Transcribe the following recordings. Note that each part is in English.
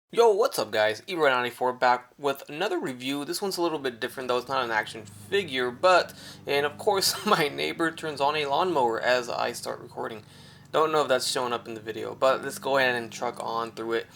Yo, what's up guys? Ebro94 back with another review. This one's a little bit different though, it's not an action figure, and of course my neighbor turns on a lawnmower as I start recording. Don't know if that's showing up in the video, but let's go ahead and truck on through it.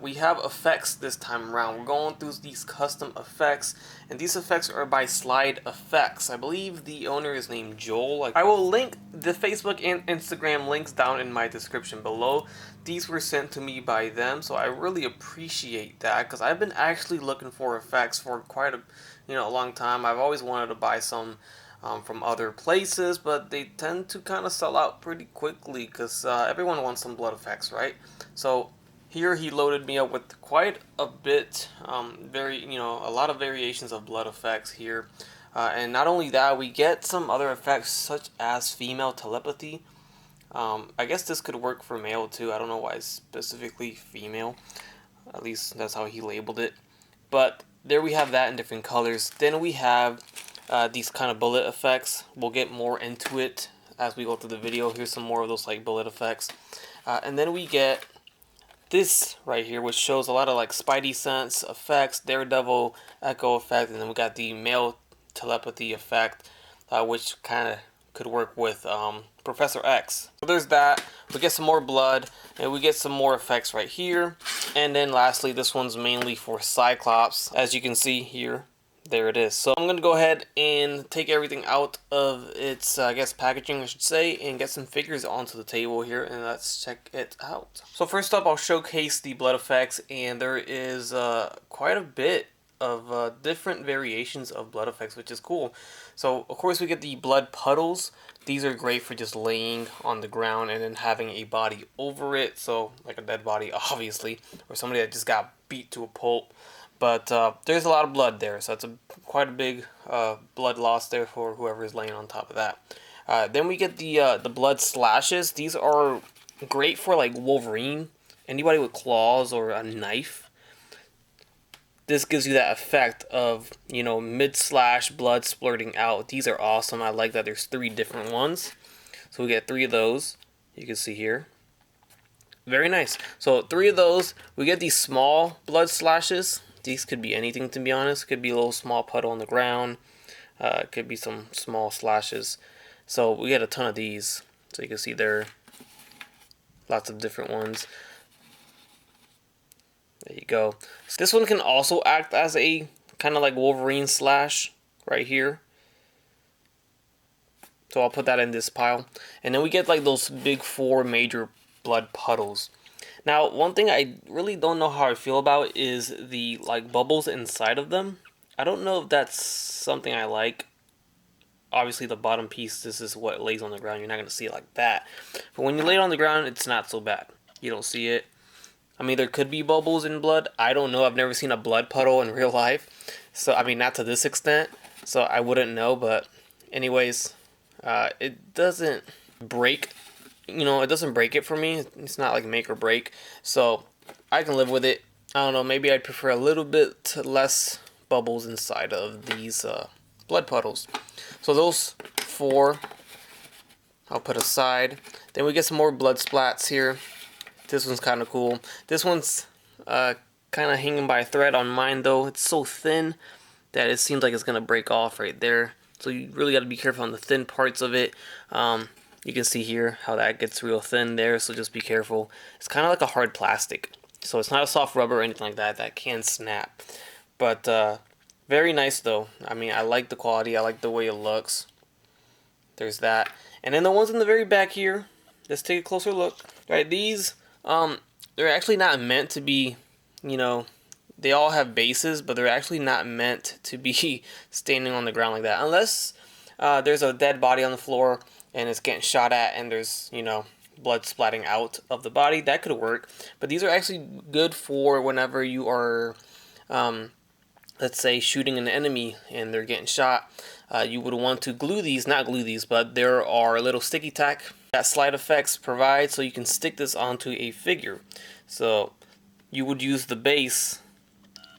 We have effects this time around. We're going through these custom effects, and these effects are by SlideEffects. I believe the owner is named Joel. I will link the Facebook and Instagram links down in my description below. These were sent to me by them, so I really appreciate that because I've been actually looking for effects for quite a long time. I've always wanted to buy some from other places, but they tend to kind of sell out pretty quickly because everyone wants some blood effects, right? So here he loaded me up with quite a bit, a lot of variations of blood effects here. And not only that, we get some other effects such as female telepathy. I guess this could work for male too. I don't know why it's specifically female. At least that's how he labeled it. But there we have that in different colors. Then we have these kind of bullet effects. We'll get more into it as we go through the video. Here's some more of those like bullet effects. And then we get this right here, which shows a lot of like SpiderSense Effects, Daredevil Echo Effect, and then we got the male telepathy effect, which kind of could work with Professor X. So there's that. We get some more blood, and we get some more effects right here. And then lastly, this one's mainly for Cyclops. As you can see here, there it is. So I'm going to go ahead and take everything out of its, packaging, I should say, and get some figures onto the table here, and let's check it out. So first up, I'll showcase the blood effects, and there is quite a bit of different variations of blood effects, which is cool. So of course we get the blood puddles. These are great for just laying on the ground and then having a body over it, so like a dead body obviously, or somebody that just got beat to a pulp. But there's a lot of blood there, so it's quite a big blood loss there for whoever is laying on top of that. Then we get the blood slashes. These are great for like Wolverine, anybody with claws or a knife. This gives you that effect of, mid-slash blood splurting out. These are awesome. I like that there's 3 different ones. So we get 3 of those. You can see here. Very nice. So 3 of those. We get these small blood slashes. These could be anything, to be honest. Could be a little small puddle on the ground. Could be some small slashes. So we get a ton of these. So you can see there are lots of different ones. There you go. So this one can also act as a kind of like Wolverine slash right here. So I'll put that in this pile. And then we get like those big 4 major blood puddles. Now, one thing I really don't know how I feel about is the like bubbles inside of them. I don't know if that's something I like. Obviously the bottom piece, this is what lays on the ground. You're not going to see it like that. But when you lay it on the ground, it's not so bad. You don't see it. I mean, there could be bubbles in blood. I don't know. I've never seen a blood puddle in real life. So, I mean, not to this extent. So, I wouldn't know. But, anyways, it doesn't break. It doesn't break it for me. It's not like make or break. So, I can live with it. I don't know. Maybe I'd prefer a little bit less bubbles inside of these blood puddles. So, those 4 I'll put aside. Then we get some more blood splats here. This one's kind of cool. This one's kind of hanging by a thread on mine, though. It's so thin that it seems like it's going to break off right there. So you really got to be careful on the thin parts of it. You can see here how that gets real thin there, so just be careful. It's kind of like a hard plastic. So it's not a soft rubber or anything like that. That can snap. But very nice, though. I mean, I like the quality. I like the way it looks. There's that. And then the ones in the very back here, let's take a closer look. All right, these... they're actually not meant to be, they all have bases, but they're actually not meant to be standing on the ground like that. Unless there's a dead body on the floor and it's getting shot at and there's, blood splatting out of the body. That could work. But these are actually good for whenever you are, let's say, shooting an enemy and they're getting shot. You would want to glue these, not glue these, but there are a little sticky tack that SlideEffects provides, so you can stick this onto a figure. So you would use the base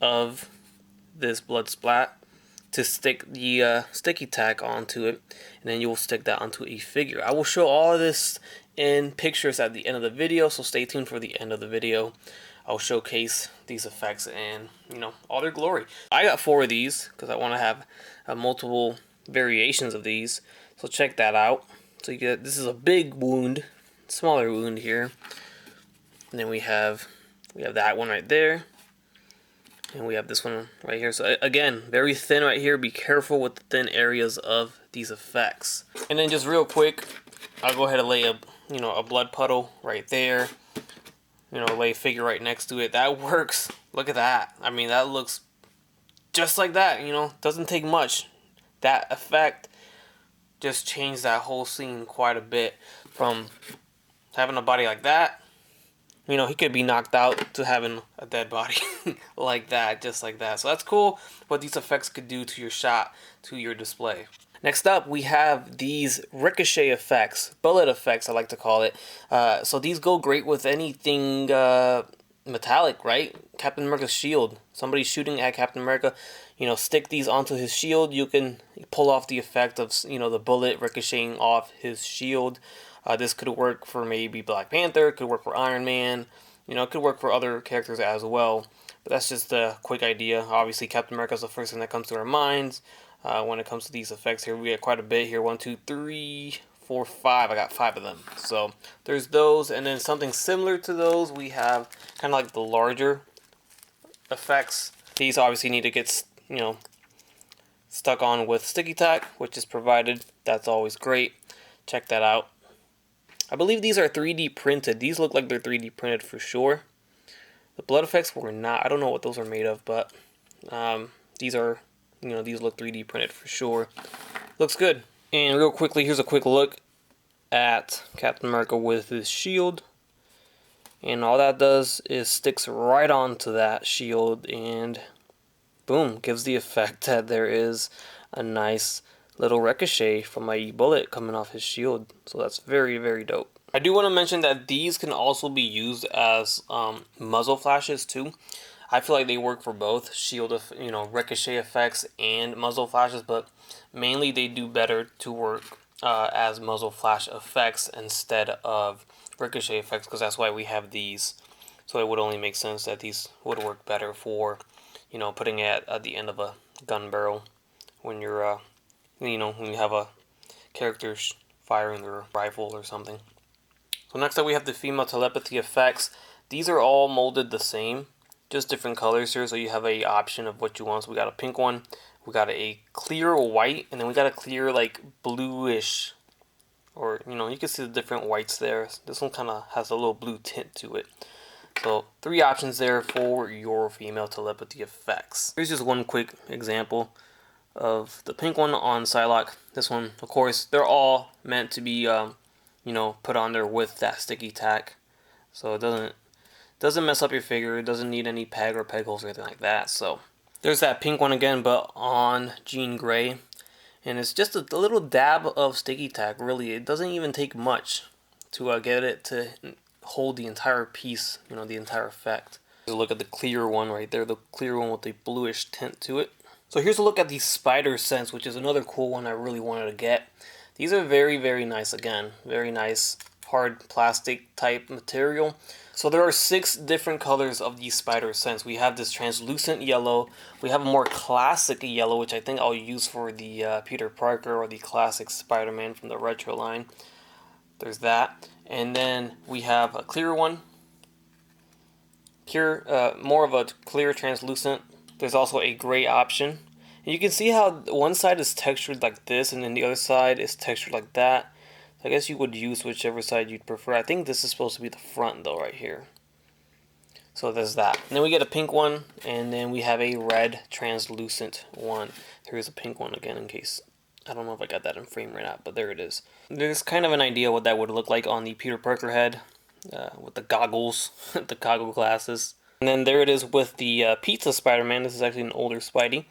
of this blood splat to stick the sticky tack onto it, and then you will stick that onto a figure. I will show all of this in pictures at the end of the video, so stay tuned for the end of the video. I'll showcase these effects and, you know, all their glory. I got 4 of these because I want to have multiple variations of these. So check that out. So you get, this is a big wound, smaller wound here. And then we have that one right there. And we have this one right here. So again, very thin right here. Be careful with the thin areas of these effects. And then just real quick, I'll go ahead and lay a blood puddle right there. You know, lay a figure right next to it. That works. Look at that. I mean, that looks just like that, you know. Doesn't take much. That effect just changed that whole scene quite a bit. From having a body like that, you know, he could be knocked out, to having a dead body like that, just like that. So that's cool what these effects could do to your shot, to your display. Next up, we have these ricochet effects, bullet effects I like to call it. So these go great with anything metallic, right? Captain America's shield. Somebody's shooting at Captain America, you know, stick these onto his shield. You can pull off the effect of, you know, the bullet ricocheting off his shield. This could work for maybe Black Panther, could work for Iron Man, you know, it could work for other characters as well. But that's just a quick idea. Obviously, Captain America is the first thing that comes to our minds. When it comes to these effects here, we get quite a bit here. 1, 2, 3, 4, 5. I got 5 of them. So there's those, and then something similar to those, we have kind of like the larger effects. These obviously need to get, you know, stuck on with sticky tack, which is provided. That's always great. Check that out. I believe these are 3D printed. These look like they're 3D printed for sure. The blood effects were not. I don't know what those are made of, but these are, you know, these look 3D printed for sure. Looks good. And real quickly, here's a quick look at Captain America with his shield. And all that does is sticks right onto that shield and boom, gives the effect that there is a nice little ricochet from a bullet coming off his shield. So that's very, very dope. I do want to mention that these can also be used as muzzle flashes too. I feel like they work for both shield, you know, ricochet effects and muzzle flashes, but mainly they do better to work as muzzle flash effects instead of ricochet effects, because that's why we have these. So it would only make sense that these would work better for, you know, putting it at the end of a gun barrel when you're, you know, when you have a character firing their rifle or something. So next up we have the female telepathy effects. These are all molded the same, just different colors here, so you have a option of what you want. So we got a pink one, we got a clear white, and then we got a clear like bluish, or you know, you can see the different whites there. This one kind of has a little blue tint to it. So 3 options there for your female telepathy effects. Here's just one quick example of the pink one on Psylocke. This one, of course, they're all meant to be you know, put on there with that sticky tack, so it doesn't mess up your figure. It doesn't need any peg or peg holes or anything like that. So there's that pink one again, but on Jean Grey, and it's just a little dab of sticky tack. Really, it doesn't even take much to get it to hold the entire piece, you know, the entire effect. Look at the clear one right there, the clear one with the bluish tint to it. So here's a look at the SpiderSense, which is another cool one I really wanted to get. These are very, very nice. Again, very nice hard plastic type material. So there are 6 different colors of the SpiderSense. We have this translucent yellow. We have a more classic yellow, which I think I'll use for the Peter Parker or the classic Spider-Man from the retro line. There's that. And then we have a clear one. More of a clear translucent. There's also a gray option. And you can see how one side is textured like this and then the other side is textured like that. So I guess you would use whichever side you'd prefer. I think this is supposed to be the front though, right here. So there's that. And then we get a pink one, and then we have a red translucent one. Here's a pink one again in case, I don't know if I got that in frame right now, but there it is. There's kind of an idea what that would look like on the Peter Parker head with the goggles, the goggle glasses. And then there it is with the Pizza Spider-Man. This is actually an older Spidey,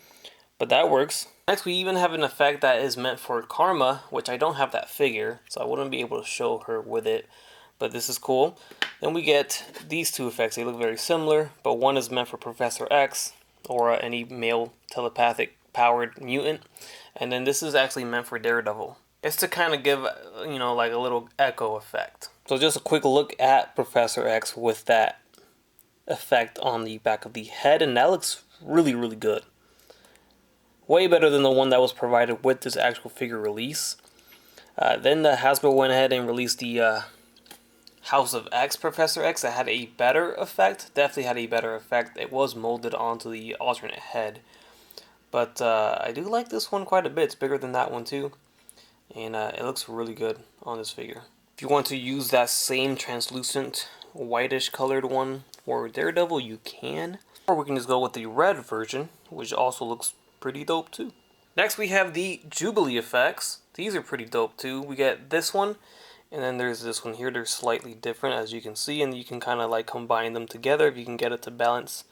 but that works. Next, we even have an effect that is meant for Karma, which I don't have that figure, so I wouldn't be able to show her with it, but this is cool. Then we get these 2 effects. They look very similar, but one is meant for Professor X, or any male telepathic powered mutant, and then this is actually meant for Daredevil. It's to kind of give, you know, like a little echo effect. So just a quick look at Professor X with that effect on the back of the head, and that looks really, really good. Way better than the one that was provided with this actual figure release. Then the Hasbro went ahead and released the House of X Professor X that had a better effect. Definitely had a better effect. It was molded onto the alternate head. But I do like this one quite a bit. It's bigger than that one too. And it looks really good on this figure. If you want to use that same translucent whitish colored one for Daredevil, you can. Or we can just go with the red version, which also looks pretty dope too. Next we have the Jubilee Effects. These are pretty dope too. We get this one, and then there's this one here. They're slightly different, as you can see, and you can kind of like combine them together if you can get it to balance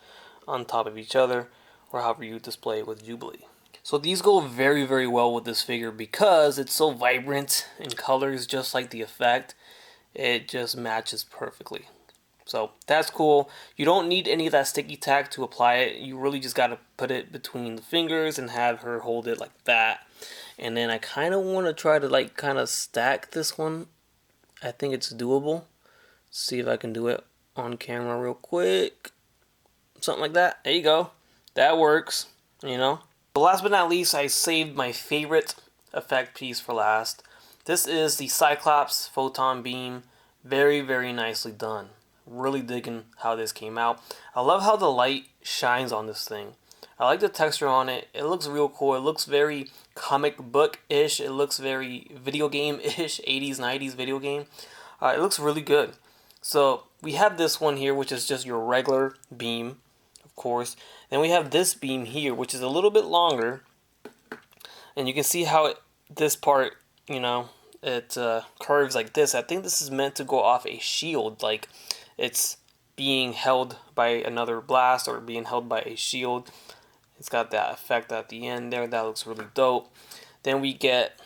on top of each other, or however you display it with Jubilee. So these go very, very well with this figure because it's so vibrant in colors, just like the effect. It just matches perfectly. So that's cool. You don't need any of that sticky tack to apply it. You really just got to put it between the fingers and have her hold it like that. And then I kind of want to try to like kind of stack this one. I think it's doable. See if I can do it on camera real quick. Something like that. There you go. That works, you know. But last but not least, I saved my favorite effect piece for last. This is the Cyclops photon beam. Very, very nicely done. Really digging how this came out. I love how the light shines on this thing. I like the texture on it. It looks real cool. It looks very comic book-ish. It looks very video game-ish, 80s, 90s video game. It looks really good. So we have this one here, which is just your regular beam, of course. Then we have this beam here, which is a little bit longer. And you can see how this part, you know, it curves like this. I think this is meant to go off a shield, like it's being held by another blast or being held by a shield. It's got that effect at the end there. That looks really dope. Then we get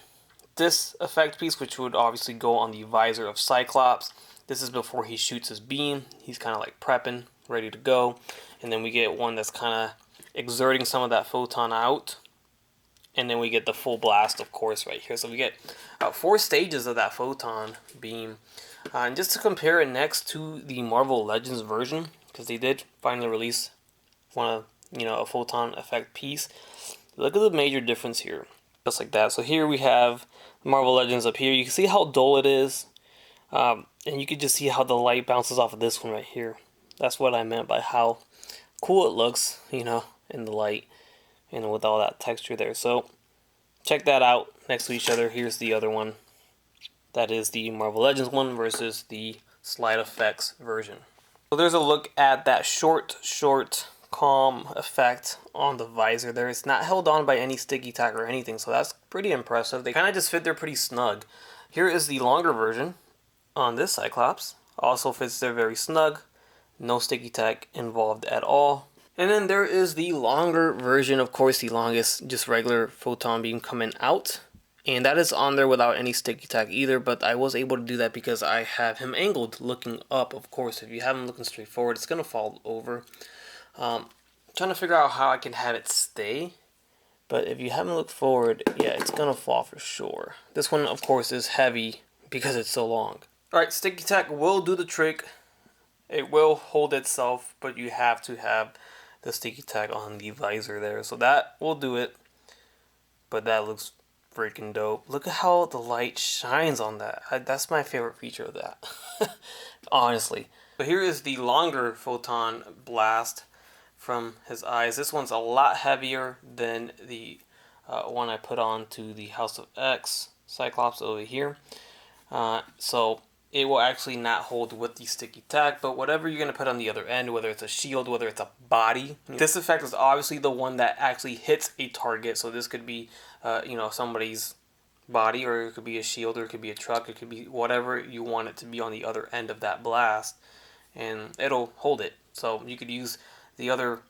this effect piece, which would obviously go on the visor of Cyclops. This is before he shoots his beam. He's kind of like prepping, ready to go. And then we get one that's kind of exerting some of that photon out. And then we get the full blast, of course, right here. So we get 4 stages of that photon beam. And just to compare it next to the Marvel Legends version, because they did finally release a photon effect piece. Look at the major difference here, just like that. So here we have Marvel Legends up here. You can see how dull it is, and you can just see how the light bounces off of this one right here. That's what I meant by how cool it looks, you know, in the light and with all that texture there. So check that out next to each other. Here's the other one. That is the Marvel Legends one versus the SlideEffects version. So there's a look at that short, calm effect on the visor there. It's not held on by any sticky tack or anything, so that's pretty impressive. They kind of just fit there pretty snug. Here is the longer version on this Cyclops. Also fits there very snug. No sticky tack involved at all. And then there is the longer version, of course, the longest, just regular photon beam coming out. And that is on there without any sticky tack either, but I was able to do that because I have him angled looking up, of course. If you have him looking straight forward, it's going to fall over. Trying to figure out how I can have it stay, but if you have him look forward, yeah, it's going to fall for sure. This one, of course, is heavy because it's so long. Alright, sticky tack will do the trick. It will hold itself, but you have to have the sticky tack on the visor there. So that will do it, but that looks freaking dope. Look at how the light shines on that. That's my favorite feature of that. Honestly. So here is the longer photon blast from his eyes. This one's a lot heavier than the one I put on to the House of X Cyclops over here. So it will actually not hold with the sticky tack, but whatever you're going to put on the other end, whether it's a shield, whether it's a body. This effect is obviously the one that actually hits a target, so this could be somebody's body, or it could be a shield, or it could be a truck, it could be whatever you want it to be on the other end of that blast, and it'll hold it. So you could use the other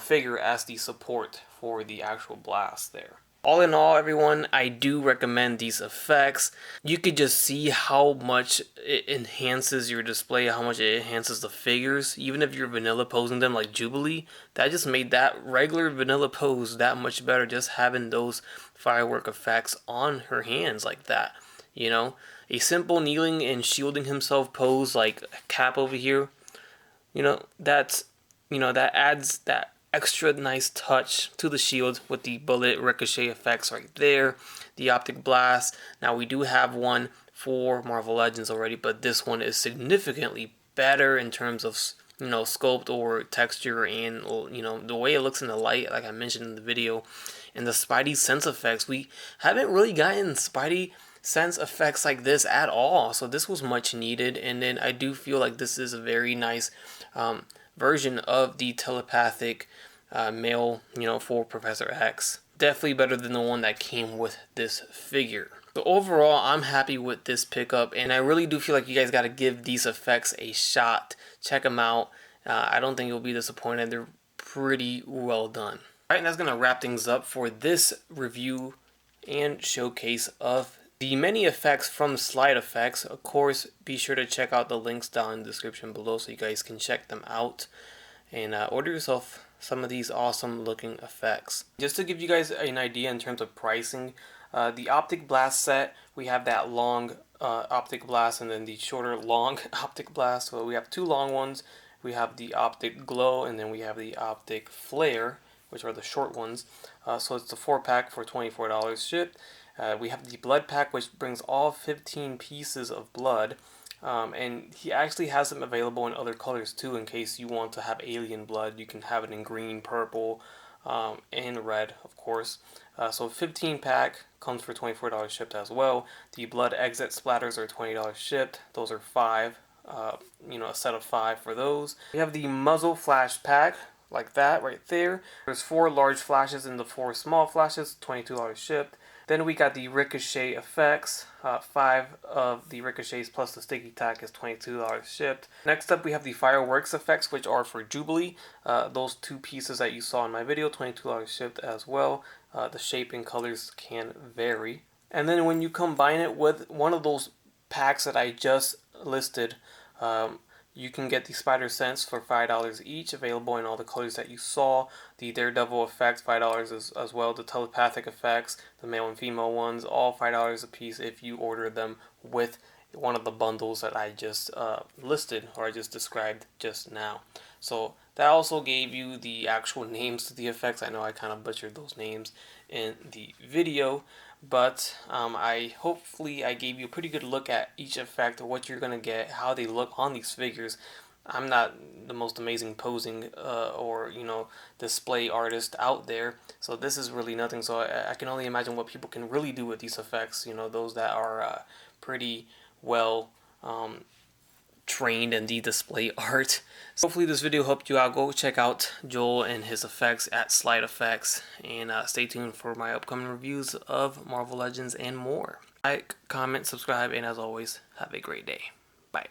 figure as the support for the actual blast there. All in all, everyone, I do recommend these effects. You could just see how much it enhances your display, how much it enhances the figures. Even if you're vanilla posing them like Jubilee, that just made that regular vanilla pose that much better, just having those firework effects on her hands like that. You know, a simple kneeling and shielding himself pose like Cap over here, that adds that extra nice touch to the shield with the bullet ricochet effects right there. The optic blast, now we do have one for Marvel Legends already, but this one is significantly better in terms of sculpt or texture, and the way it looks in the light, like I mentioned in the video. And the SpiderSense Effects, we haven't really gotten SpiderSense Effects like this at all, so this was much needed. And then I do feel like this is a very nice version of the telepathic male, for Professor X. Definitely better than the one that came with this figure. So overall, I'm happy with this pickup, and I really do feel like you guys got to give these effects a shot. Check them out. I don't think you'll be disappointed. They're pretty well done. Alright, and that's going to wrap things up for this review and showcase of the many effects from SlideEffects. Of course, be sure to check out the links down in the description below so you guys can check them out and order yourself some of these awesome looking effects. Just to give you guys an idea in terms of pricing, the optic blast set, we have that long optic blast and then the shorter long optic blast. So we have two long ones. We have the optic glow and then we have the optic flare, which are the short ones. So it's the 4-pack for $24 shipped. We have the blood pack, which brings all 15 pieces of blood. And he actually has them available in other colors too, in case you want to have alien blood. You can have it in green, purple, and red, of course. So 15-pack comes for $24 shipped as well. The blood exit splatters are $20 shipped. Those are 5, a set of 5 for those. We have the muzzle flash pack, like that right there. There's 4 large flashes and the 4 small flashes, $22 shipped. Then we got the ricochet effects, 5 of the ricochets plus the sticky tack is $22 shipped. Next up we have the fireworks effects, which are for Jubilee. Those 2 pieces that you saw in my video, $22 shipped as well. The shape and colors can vary. And then when you combine it with one of those packs that I just listed, you can get the SpiderSense for $5 each, available in all the colors that you saw. The Daredevil effects, $5 as well. The telepathic effects, the male and female ones, all $5 a piece if you order them with one of the bundles that I just listed, or I just described just now. So that also gave you the actual names to the effects. I know I kind of butchered those names in the video, but hopefully I gave you a pretty good look at each effect, what you're gonna get, how they look on these figures. I'm not the most amazing posing or display artist out there, so this is really nothing. So I can only imagine what people can really do with these effects. Those that are pretty well trained in the display art. So hopefully this video helped you out. Go check out Joel and his effects at SlideEffects, and stay tuned for my upcoming reviews of Marvel Legends and more. Like, comment, subscribe, and as always, have a great day. Bye.